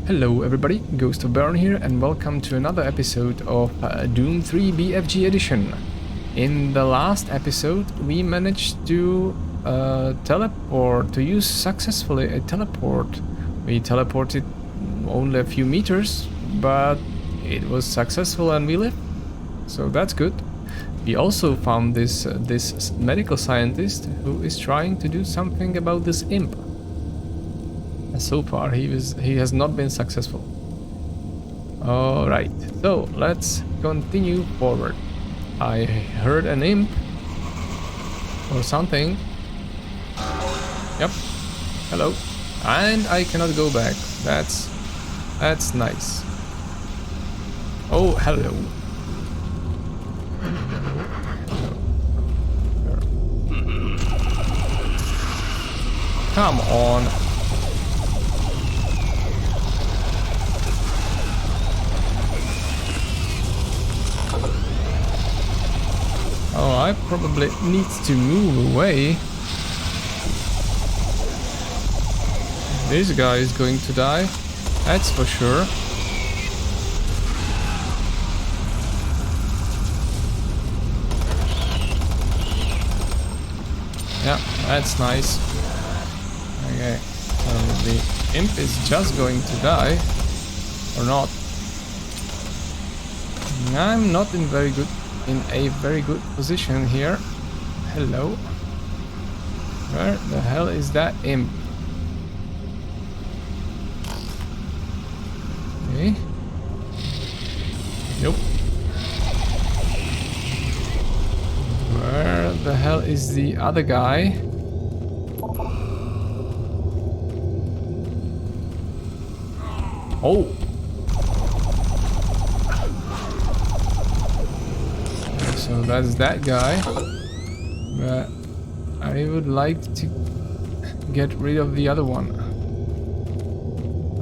Hello everybody, Ghost of Baron here and welcome to another episode of Doom 3 BFG Edition. In the last episode we managed to use successfully a teleport. We teleported only a few meters, but it was successful and we lived, so that's good. We also found this medical scientist who is trying to do something about this imp. So far he has not been successful. Alright, so let's continue forward. I heard an imp or something. Yep. Hello. And I cannot go back. That's nice. Oh, hello. Come on. Oh, I probably need to move away. This guy is going to die, that's for sure. Yeah, that's nice. Okay, so the imp is just going to die, or not. I'm not in a very good position here. Hello. Where the hell is that imp? Okay. Nope. Where the hell is the other guy? Oh. So that's that guy, but I would like to get rid of the other one.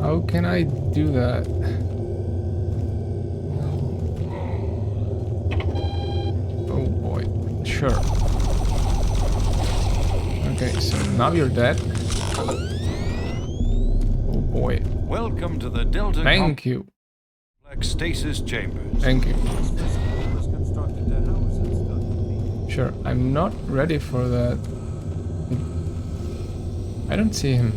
How can I do that? Oh boy, sure. Okay, so now you're dead. Oh boy. Welcome to the Delta. Thank you. Stasis chambers. Thank you. Sure, I'm not ready for that. I don't see him.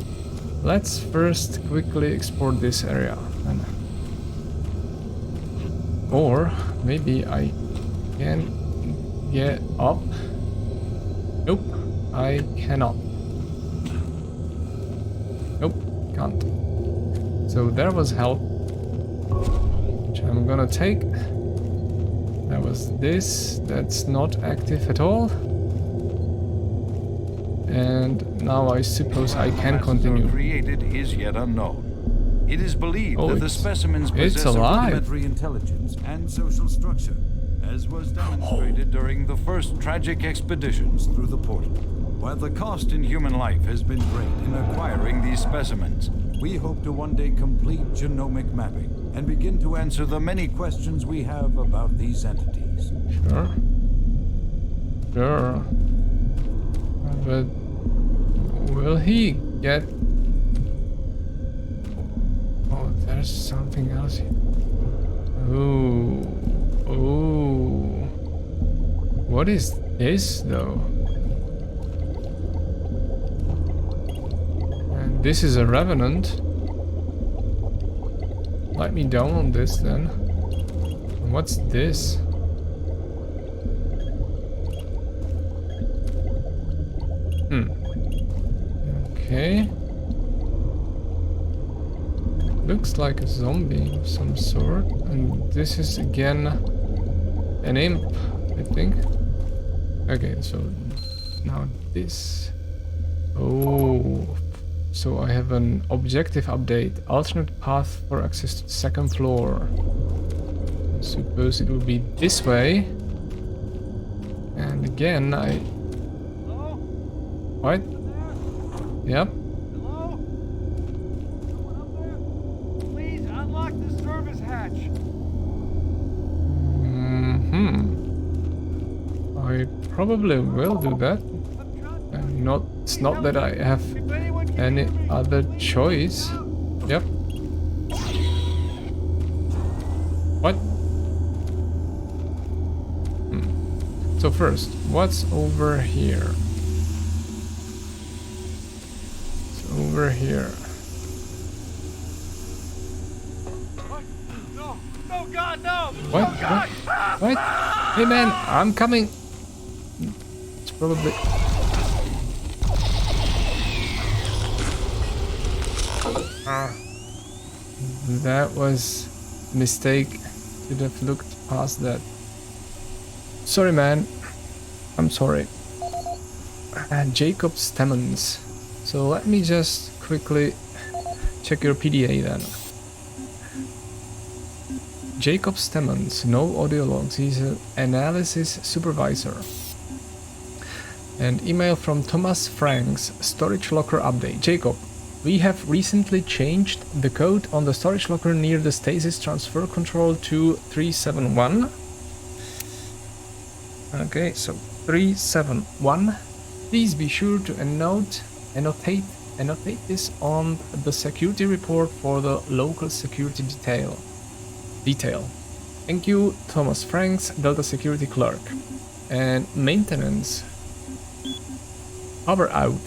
Let's first quickly explore this area. Or maybe I can get up. Nope, I cannot. Nope, can't. So there was help, which I'm gonna take. There was this, that's not active at all. And now I suppose I can continue. Created is yet unknown. It is believed that the specimens possess rudimentary intelligence and social structure, as was demonstrated during the first tragic expeditions through the portal. While the cost in human life has been great in acquiring these specimens, we hope to one day complete genomic mapping and begin to answer the many questions we have about these entities. Sure. Sure. But will he get... Oh, there's something else here. Oh. Oh. What is this, though? And this is a Revenant. Let me down on this then. What's this? Okay. Looks like a zombie of some sort. And this is again an imp, I think. Okay, so now this. Oh. So I have an objective update. Alternate path for access to the second floor. I suppose it will be this way. And again, Hello? What? Yep. Hello? Someone up there? Please unlock the service hatch. I probably will do that. It's not that I have any other choice. Yep. What? So first, what's over here? It's over here. What? No! No, God, no! What? Oh, God. What? Hey man, I'm coming. It's probably... That was a mistake. Should have looked past that. Sorry man. I'm sorry. Jacob Stemmons. So let me just quickly check your PDA then. Jacob Stemmons, no audio logs, he's an analysis supervisor. And email from Thomas Franks, storage locker update. Jacob, we have recently changed the code on the storage locker near the Stasis transfer control to 371. Okay, so 371. Please be sure to annotate this on the security report for the local security detail. Thank you, Thomas Franks, Delta Security Clerk. And maintenance. Power out.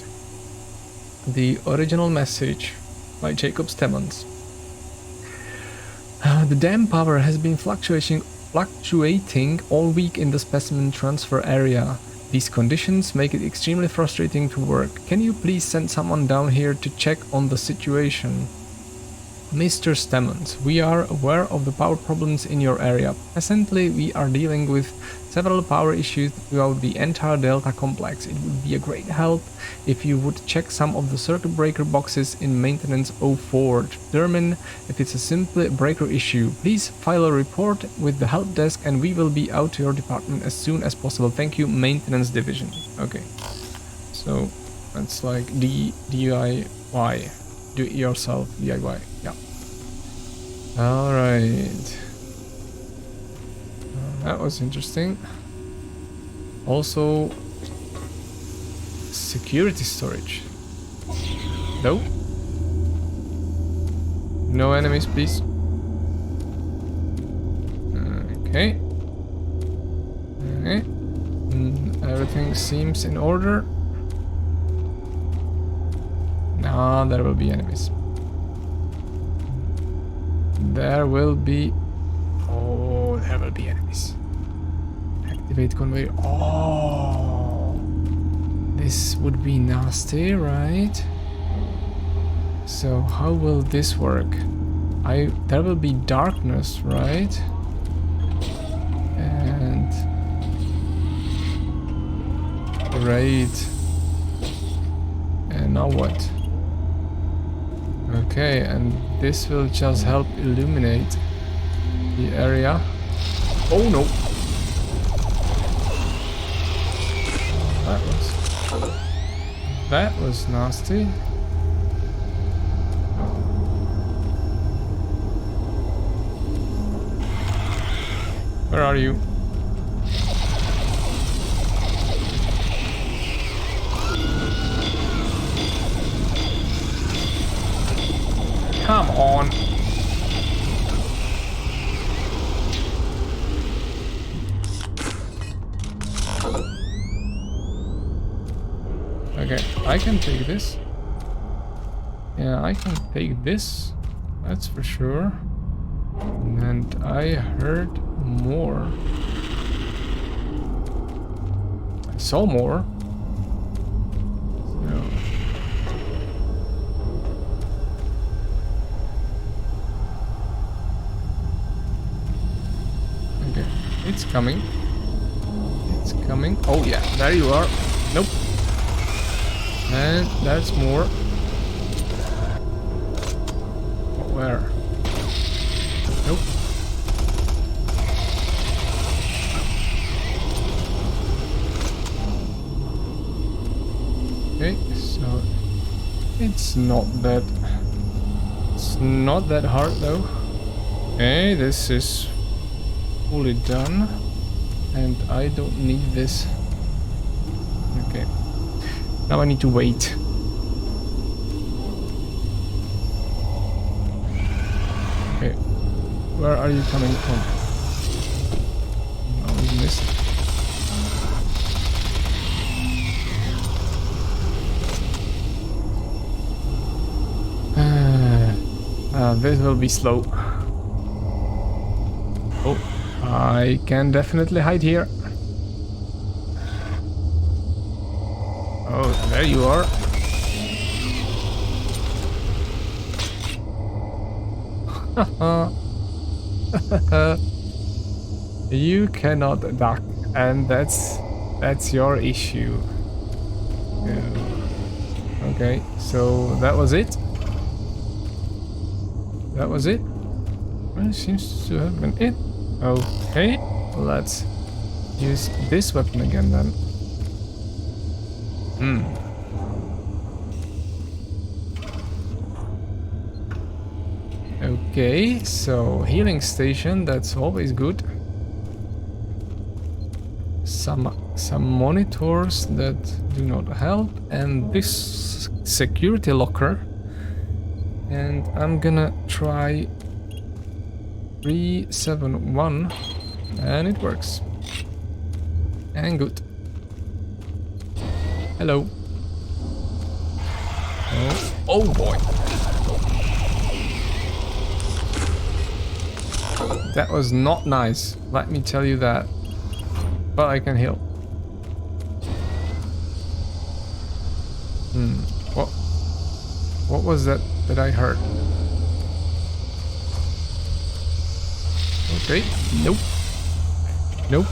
The original message by Jacob Stemmons. The dam power has been fluctuating all week in the specimen transfer area. These conditions make it extremely frustrating to work. Can you please send someone down here to check on the situation? Mr. Stemmons, we are aware of the power problems in your area. Presently, we are dealing with several power issues throughout the entire Delta complex. It would be a great help if you would check some of the circuit breaker boxes in Maintenance 04 to determine if it's a simple breaker issue. Please file a report with the help desk and we will be out to your department as soon as possible. Thank you, Maintenance Division. Okay, so that's like DIY. Do it yourself, DIY, yeah. Alright. That was interesting. Also, security storage. No? No enemies, please. Okay. Okay. Everything seems in order. No, there will be enemies. There will be... Oh, there will be enemies. Activate conveyor. Oh, this would be nasty, right? So how will this work? There will be darkness, right? And... Great. And now what? Okay, and this will just help illuminate the area. Oh no! That was nasty. Where are you? Come on. Okay, I can take this. Yeah, I can take this. That's for sure. And I heard more. I saw more. So. Okay, it's coming. It's coming. Oh yeah, there you are. Nope. And that's more. Where? Nope. Okay, so it's not that hard though. Okay, this is fully done, and I don't need this. Okay. Now I need to wait. Okay. Where are you coming from? Oh, we missed. This will be slow. Oh, I can definitely hide here. Oh, there you are. You cannot duck, and that's your issue. Yeah. Okay, so that was it. That was it. Well, it seems to have been it. Okay, let's use this weapon again then. Okay, so healing station, that's always good. Some monitors that do not help, and this security locker. And I'm gonna try 371, and it works. And good. Hello. Oh boy. That was not nice, let me tell you that. But I can heal. What was that I heard? Okay, nope. Nope.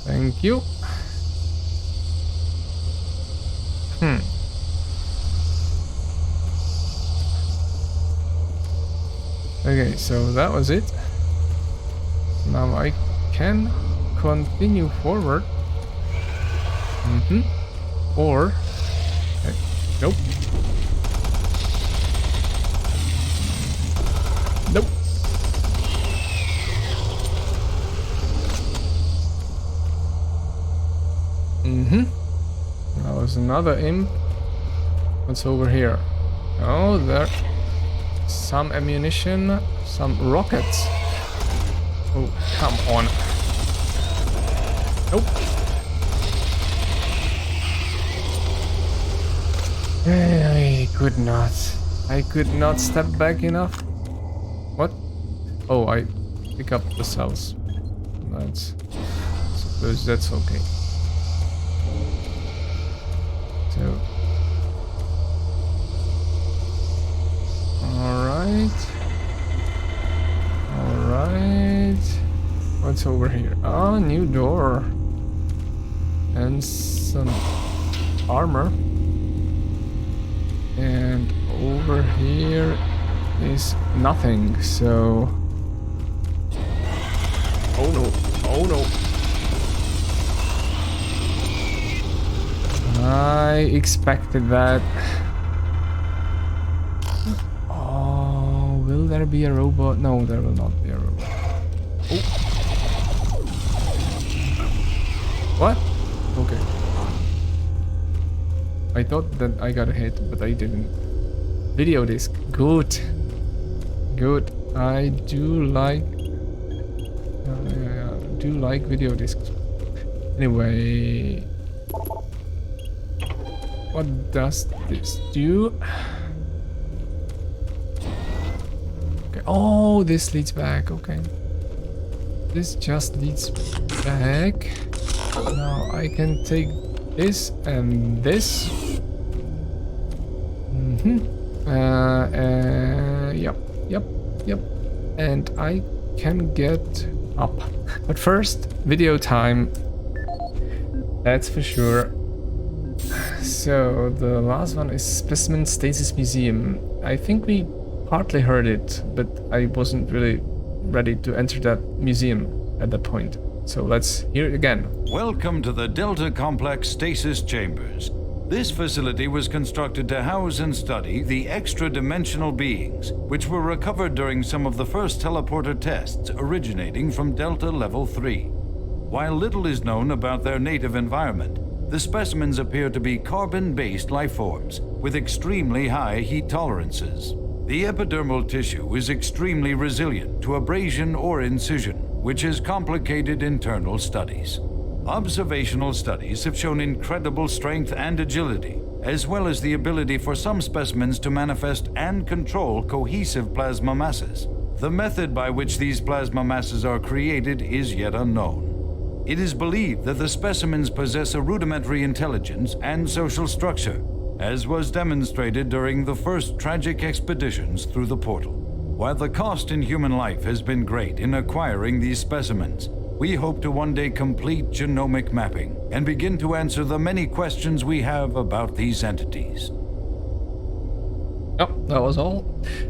Thank you. Okay, so that was it. Now I can continue forward. Or... nope. Nope. That was another imp. What's over here? Oh, there. Some ammunition, some rockets. Oh, come on. Nope. I could not step back enough. What? Oh, I pick up the cells. Suppose that's okay. So. Alright. What's over here? Ah, new door. And some armor. And over here is nothing, so... Oh no, oh no. I expected that. Will there be a robot? No, there will not be a robot. Oh. What? Okay. I thought that I got a hit, but I didn't. Video disc. Good. Good. I do like video discs. Anyway, what does this do? Okay. Oh, this leads back. Okay. This just leads back. Now I can take this and this. Yep. And I can get up. But first, video time. That's for sure. So the last one is Specimen Stasis Museum. I think we partly heard it, but I wasn't really ready to enter that museum at that point. So let's hear it again. Welcome to the Delta Complex Stasis Chambers. This facility was constructed to house and study the extra-dimensional beings, which were recovered during some of the first teleporter tests originating from Delta Level 3. While little is known about their native environment, the specimens appear to be carbon-based lifeforms with extremely high heat tolerances. The epidermal tissue is extremely resilient to abrasion or incision, which has complicated internal studies. Observational studies have shown incredible strength and agility, as well as the ability for some specimens to manifest and control cohesive plasma masses. The method by which these plasma masses are created is yet unknown. It is believed that the specimens possess a rudimentary intelligence and social structure, as was demonstrated during the first tragic expeditions through the portal. While the cost in human life has been great in acquiring these specimens, we hope to one day complete genomic mapping and begin to answer the many questions we have about these entities. Oh, that was all.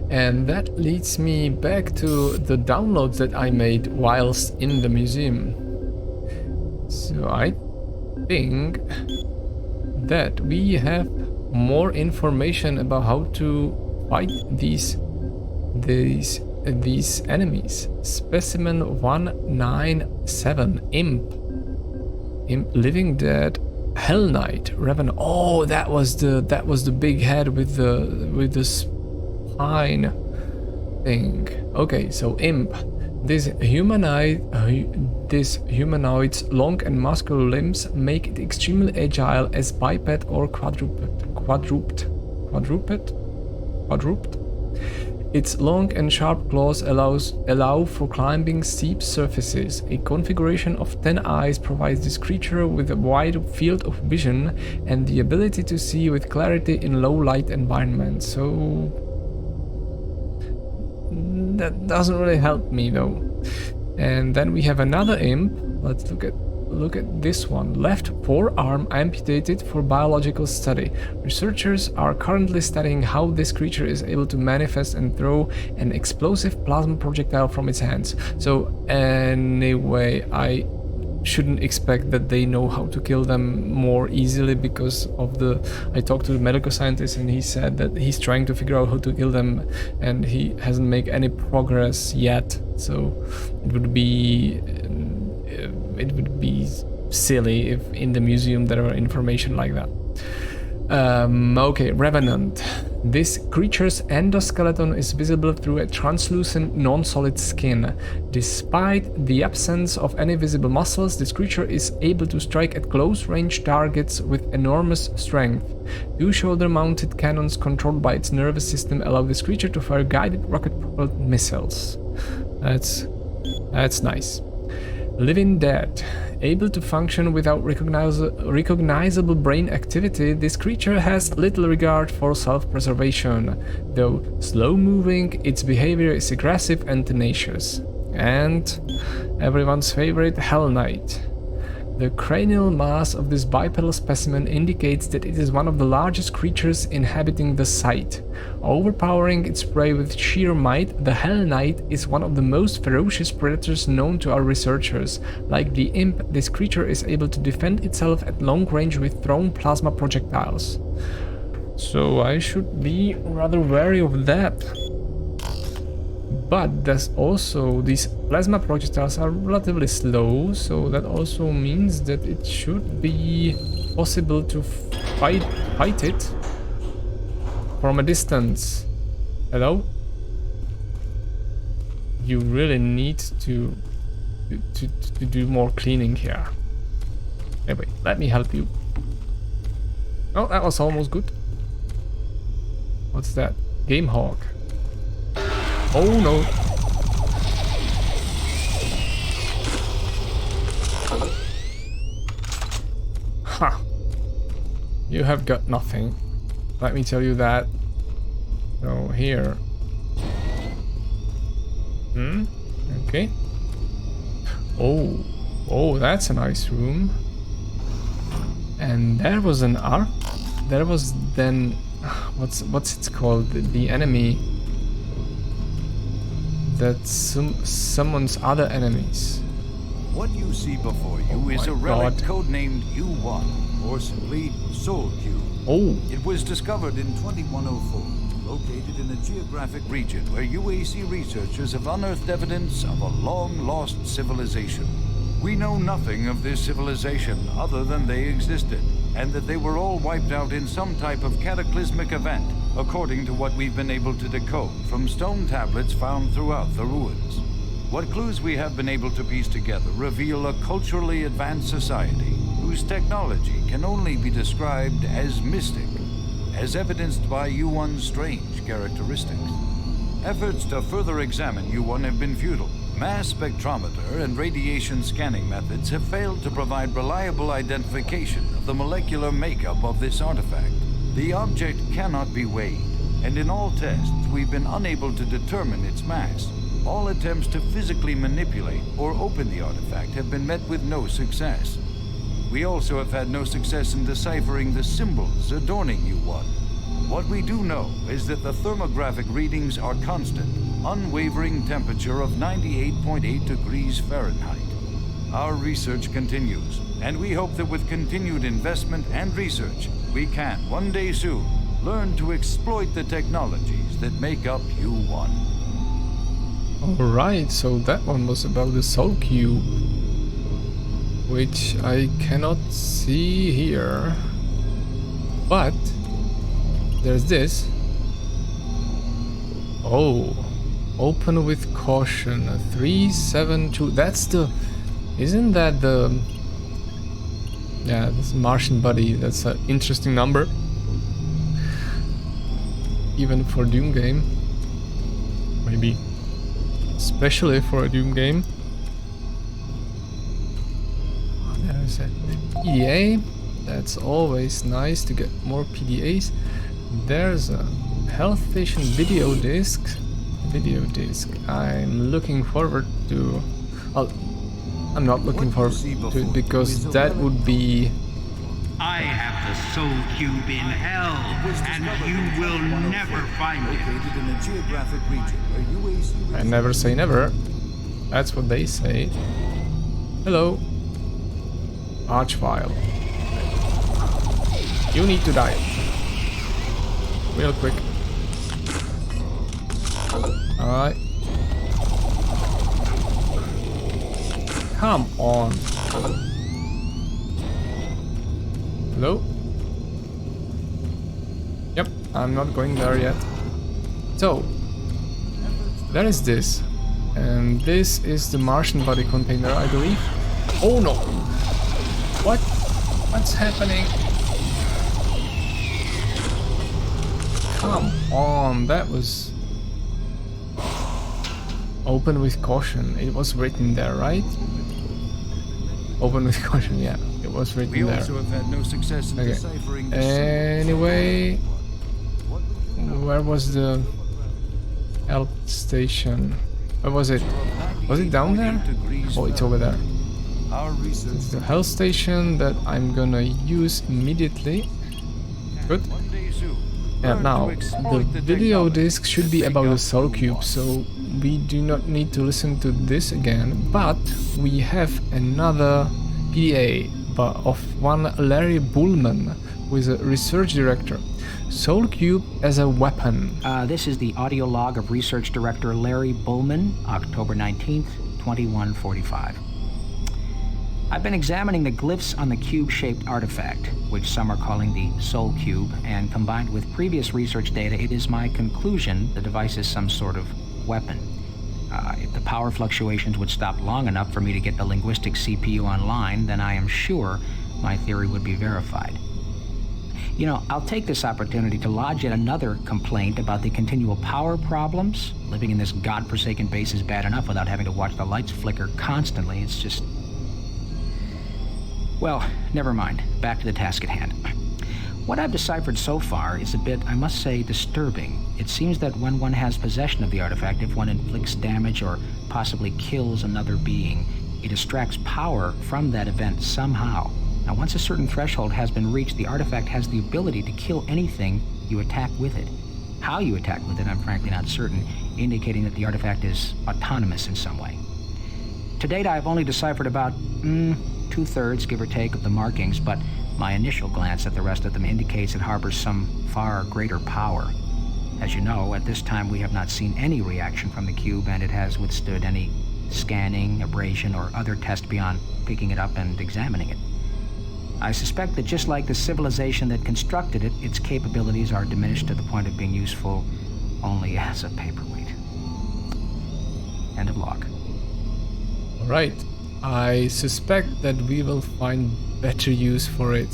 And that leads me back to the downloads that I made whilst in the museum. So I think that we have more information about how to fight these enemies. Specimen 197, Imp, Living Dead, Hell Knight, Revenant. Oh, that was the big head with the spine thing. Okay, so Imp. This humanoid's long and muscular limbs make it extremely agile as biped or quadruped. Its long and sharp claws allow for climbing steep surfaces. A configuration of 10 eyes provides this creature with a wide field of vision and the ability to see with clarity in low light environments. So that doesn't really help me though. And then we have another imp. Let's look at this one. Left forearm amputated for biological study. Researchers are currently studying how this creature is able to manifest and throw an explosive plasma projectile from its hands. So anyway, I shouldn't expect that they know how to kill them more easily because of I talked to the medical scientist and he said that he's trying to figure out how to kill them and he hasn't made any progress yet. So it would be silly if in the museum there were information like that. Okay, Revenant. This creature's endoskeleton is visible through a translucent, non-solid skin. Despite the absence of any visible muscles, this creature is able to strike at close-range targets with enormous strength. Two shoulder-mounted cannons controlled by its nervous system allow this creature to fire guided rocket-propelled missiles. That's nice. Living Dead. Able to function without recognizable brain activity, this creature has little regard for self-preservation. Though slow-moving, its behavior is aggressive and tenacious. And everyone's favorite, Hell Knight. The cranial mass of this bipedal specimen indicates that it is one of the largest creatures inhabiting the site. Overpowering its prey with sheer might, the Hell Knight is one of the most ferocious predators known to our researchers. Like the Imp, this creature is able to defend itself at long range with thrown plasma projectiles. So I should be rather wary of that. But there's also, these plasma projectiles are relatively slow, so that also means that it should be possible to fight it from a distance. Hello? You really need to do more cleaning here. Anyway, let me help you. Oh, that was almost good. What's that? Game Hawk. Oh no. Ha! You have got nothing. Let me tell you that. So here. Okay. Oh, that's a nice room. And there was an arc. There was then what's it called? The enemy that summons other enemies. What you see before you is a relic codenamed U1, or simply Soul Cube. Oh. It was discovered in 2104, located in a geographic region where UAC researchers have unearthed evidence of a long-lost civilization. We know nothing of this civilization other than they existed, and that they were all wiped out in some type of cataclysmic event, according to what we've been able to decode from stone tablets found throughout the ruins. What clues we have been able to piece together reveal a culturally advanced society whose technology can only be described as mystic, as evidenced by U1's strange characteristics. Efforts to further examine U1 have been futile. Mass spectrometer and radiation scanning methods have failed to provide reliable identification of the molecular makeup of this artifact. The object cannot be weighed, and in all tests we've been unable to determine its mass. All attempts to physically manipulate or open the artifact have been met with no success. We also have had no success in deciphering the symbols adorning U1. What we do know is that the thermographic readings are constant, unwavering temperature of 98.8 degrees Fahrenheit. Our research continues, and we hope that with continued investment and research, we can, one day soon, learn to exploit the technologies that make up U1. Alright, so that one was about the Soul Cube, which I cannot see here, but there's this. Oh, open with caution, 372, that's the, isn't that the, yeah, this Martian body, that's an interesting number, even for Doom game, maybe especially for a Doom game. There's a PDA, that's always nice to get more PDAs. There's a health station video disc. I'm looking forward to, well, I'm not looking forward to it because that would be, I have the Soul Cube in hell, and you will never find it. I never say never. That's what they say. Hello. Archvile. You need to die. Real quick. Alright. Come on. Hello? Yep, I'm not going there yet. So, there is this. And this is the Martian body container, I believe. Oh no! What? What's happening? Come on, that was... Open with caution. It was written there, right? Open with caution, yeah. It was written there. We also have had no success in deciphering the anyway, where was the help station? Where was it? Was it down there? Oh, it's over there. It's the health station that I'm gonna use immediately. Good. Yeah, now, the video disc should be about the Soul Cube, so we do not need to listen to this again, but we have another PDA of one Larry Bullman, who is a research director. Soul Cube as a weapon. This is the audio log of research director Larry Bullman, October 19th, 2145. I've been examining the glyphs on the cube-shaped artifact, which some are calling the Soul Cube, and combined with previous research data, it is my conclusion the device is some sort of weapon. If the power fluctuations would stop long enough for me to get the linguistic CPU online, then I am sure my theory would be verified. You know, I'll take this opportunity to lodge yet another complaint about the continual power problems. Living in this godforsaken base is bad enough without having to watch the lights flicker constantly. It's just... Well, never mind. Back to the task at hand. What I've deciphered so far is a bit, I must say, disturbing. It seems that when one has possession of the artifact, if one inflicts damage or possibly kills another being, it extracts power from that event somehow. Now, once a certain threshold has been reached, the artifact has the ability to kill anything you attack with it. How you attack with it, I'm frankly not certain, indicating that the artifact is autonomous in some way. To date, I've only deciphered about 2/3, give or take, of the markings, but My initial glance at the rest of them indicates it harbors some far greater power. As you know, at this time we have not seen any reaction from the cube, and it has withstood any scanning, abrasion, or other test beyond picking it up and examining it. I suspect that just like the civilization that constructed it, its capabilities are diminished to the point of being useful only as a paperweight. End of log. Alright, I suspect that we will find better use for it.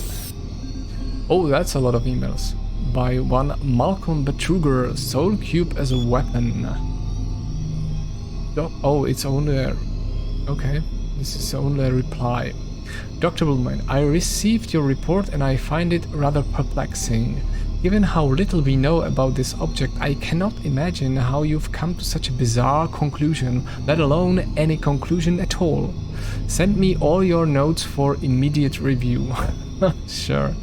Oh, that's a lot of emails. By one Malcolm Betruger, Soul Cube as a weapon. Oh, it's only a... Okay, this is only a reply. Dr. Bullman, I received your report and I find it rather perplexing. Given how little we know about this object, I cannot imagine how you've come to such a bizarre conclusion, let alone any conclusion at all. Send me all your notes for immediate review. Sure.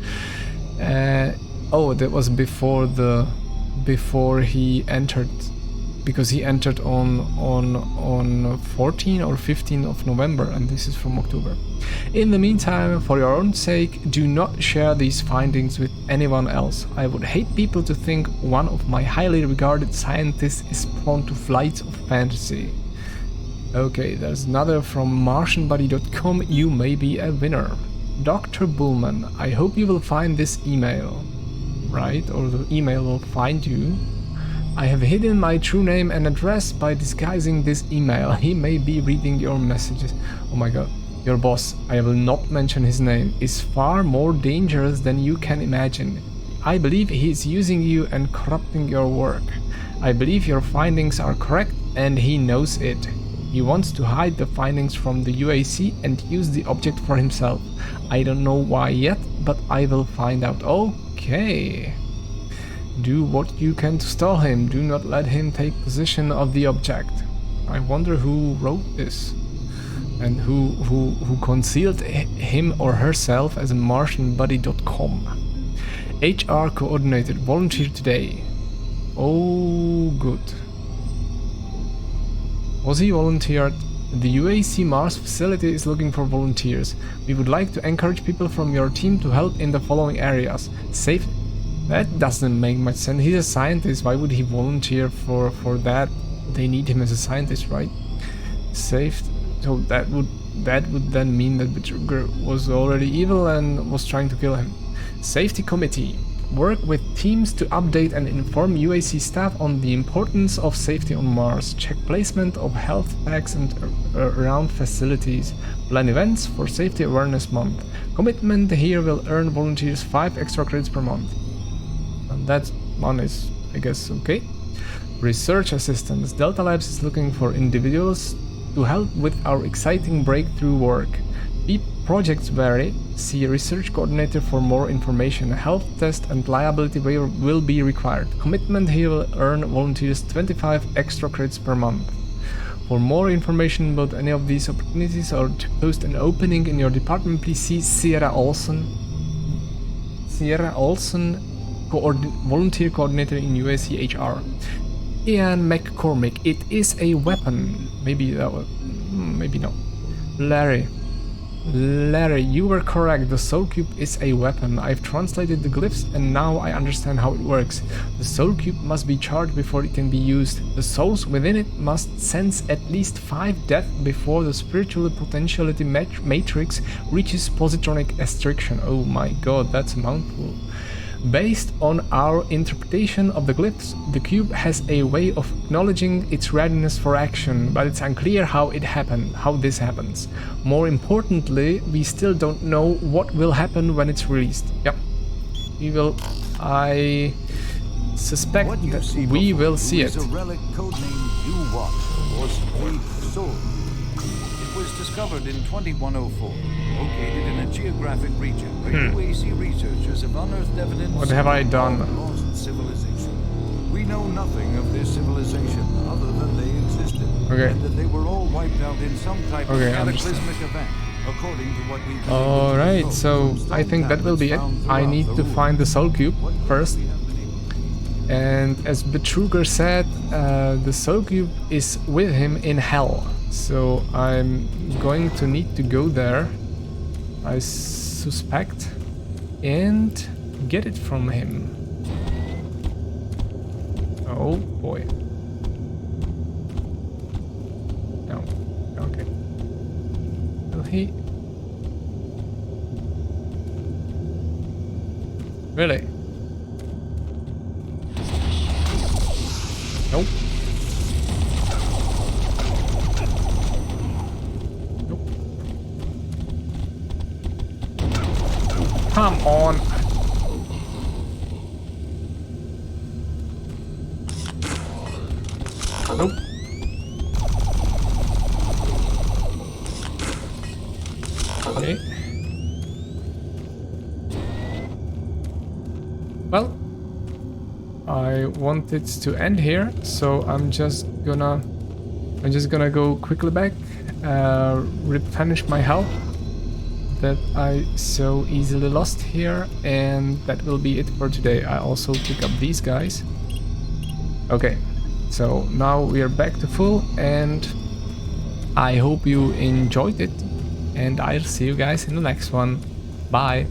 Oh, that was before he entered, because he entered on 14 or 15 of November, and this is from October. In the meantime, for your own sake, do not share these findings with anyone else. I would hate people to think one of my highly regarded scientists is prone to flights of fantasy. Okay, there's another from martianbuddy.com. You may be a winner. Dr. Bullman, I hope you will find this email. Right, or the email will find you. I have hidden my true name and address by disguising this email. He may be reading your messages. Oh my god. Your boss, I will not mention his name, is far more dangerous than you can imagine. I believe he is using you and corrupting your work. I believe your findings are correct and he knows it. He wants to hide the findings from the UAC and use the object for himself. I don't know why yet, but I will find out. Okay. Do what you can to stall him. Do not let him take possession of the object. I wonder who wrote this and who concealed him or herself as a martianbuddy.com. HR coordinator volunteered today. Oh, good. Was he volunteered? The UAC Mars facility is looking for volunteers. We would like to encourage people from your team to help in the following areas. Safe. That doesn't make much sense. He's a scientist. Why would he volunteer for that? They need him as a scientist, right? Safe. So that would then mean that Betruger was already evil and was trying to kill him. Safety committee. Work with teams to update and inform UAC staff on the importance of safety on Mars. Check placement of health packs and around facilities. Plan events for Safety Awareness Month. Commitment here will earn volunteers 5 extra credits per month. And that one is, I guess, okay. Research assistants. Delta Labs is looking for individuals to help with our exciting breakthrough work. Projects vary. See research coordinator for more information. Health test and liability waiver will be required. Commitment here will earn volunteers 25 extra credits per month. For more information about any of these opportunities or to post an opening in your department, please see Sierra Olsen, volunteer coordinator in UAC HR. Ian McCormick, it is a weapon. Maybe that was, maybe no. Larry, you were correct. The Soul Cube is a weapon. I've translated the glyphs and now I understand how it works. The Soul Cube must be charged before it can be used. The souls within it must sense at least 5 death before the spiritual potentiality matrix reaches positronic restriction. Oh my god, that's a mouthful. Based on our interpretation of the glyphs, the cube has a way of acknowledging its readiness for action, but it's unclear how this happens. More importantly, we still don't know what will happen when it's released. Yep. I suspect that we will see it. A relic codenamed U-Watch, or Space Soul. It was discovered in 2104, located in a geographic region where UAC researchers have unearthed evidence What have I done? of a lost civilization. We know nothing of this civilization other than they existed, and that they were all wiped out in some type of cataclysmic event, according to what we believe. Alright, so I think that will be it. I need to find the Soul Cube first. And as Betruger said, the Soul Cube is with him in hell. So I'm going to need to go there, I suspect. and get it from him. Oh boy. No. Okay. Will he? Really? Nope. Nope. Come on. Nope. Okay. Well, I want it to end here, so I'm just gonna go quickly back, replenish my health that I so easily lost here, and that will be it for today. I also pick up these guys. Okay, so now we are back to full, and I hope you enjoyed it, and I'll see you guys in the next one. Bye!